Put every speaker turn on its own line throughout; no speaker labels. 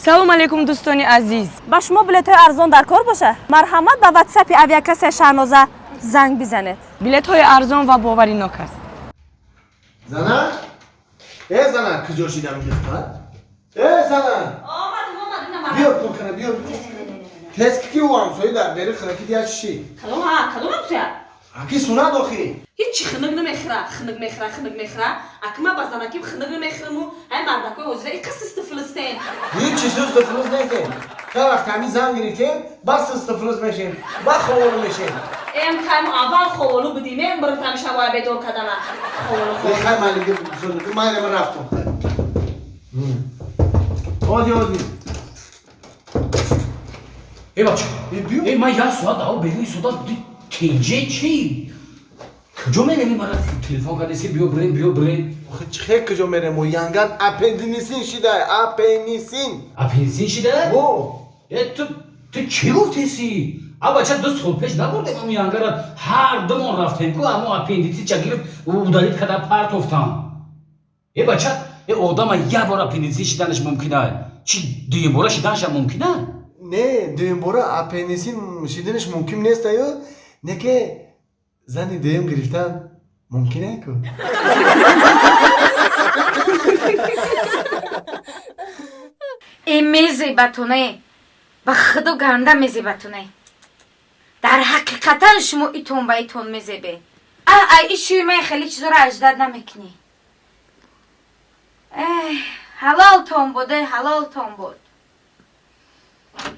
салом алейкум дӯстони азиз.
ба шумо билетҳои арзон дар кор боша? марҳамат ба ватсапи авиакасия Шаҳноза занг бизанед.
Билетҳои арзон ва боваринок аст.
Зана? Зана, куҷо шидам гирифтад? Зана!
Омадим.
Биё кӯкана, биё. Тез ки ӯ ҳамсои дар бери хираки дия чӣ?
Кадом ҳамсоя?
Аки сунад охи.
Ҳичи хинук намехӯра. Акма ба занаким хинук намехӯраму, ҳай мардакои ҳозира иққи систифлистен.
Ҳич чиз систифлис нестем. Ка вақт ҳами зан гирифтем, ба систифлис мешем, ба ховолу мешем.
Каймо аввал ховолу будим, бирим тамишавоя бедор кадана. Ховолу.
Хай малига бузург, майрам рафтам. Ози.
бача. Ман як соат дав бери суда тинҷе чӣ? Куҷо мерем мара телефон кардеси биё бирем.
Охи чихе куҷо мерем мо янган аппендисин шида, аппендисин.
Аппендисин шида?
Во.
Ту чӣ гуфтеси? Бача 2 сол пеш набурдем ам янгара ҳар думон рафтем ку амо аппендисича гирифт удалит када партофтам. Бача одама як бор аппендисин шиданаш мумкина? Чи дуюмбора шиданаш мумкина?
Не, дуюмбора аппендисин шиданаш мумкин нест аю? Не ке зани дуюм гирифтан мумкин е ку?
мезебатоне ба худу ганда мезебатоне дар ҳақиқатан шумо итон ба итон мезебе ишуи ман хеле чизоро аҷдад намекунӣ ҳалолтон буд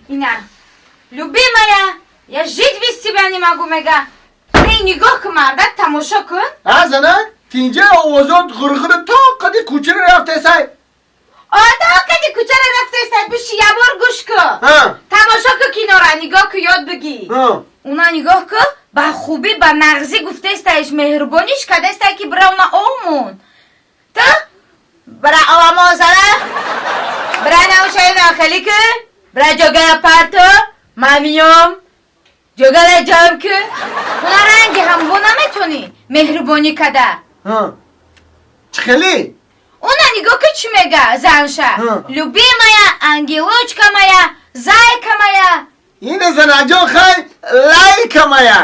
ина любимая я жить без тебя не могу мега нигоҳ кун мардак тамошо кун
зана тинҷа овозот ғурғури то қади кӯчаро рафтесай
кади кӯчаро рафтесай биши ябор гӯш кун тамошо ку кинора нигоҳ ку ёд бигӣ уна нигоҳ ку ба хубӣ ба нағзӣ гуфтестаиш меҳрубониш кадестай ки бира уна омон ту бира овамозара бира наушаи нохелӣ ку бира ҷогая парто мамиём ҷогала ҷам ку уна ранги ҳамво наметонӣ меҳрубонӣ када
чихелӣ
уна нигоҳ ку чӣ мега занша любимая ангелочка моя зайка моя
ина занаҷон хай лайка моя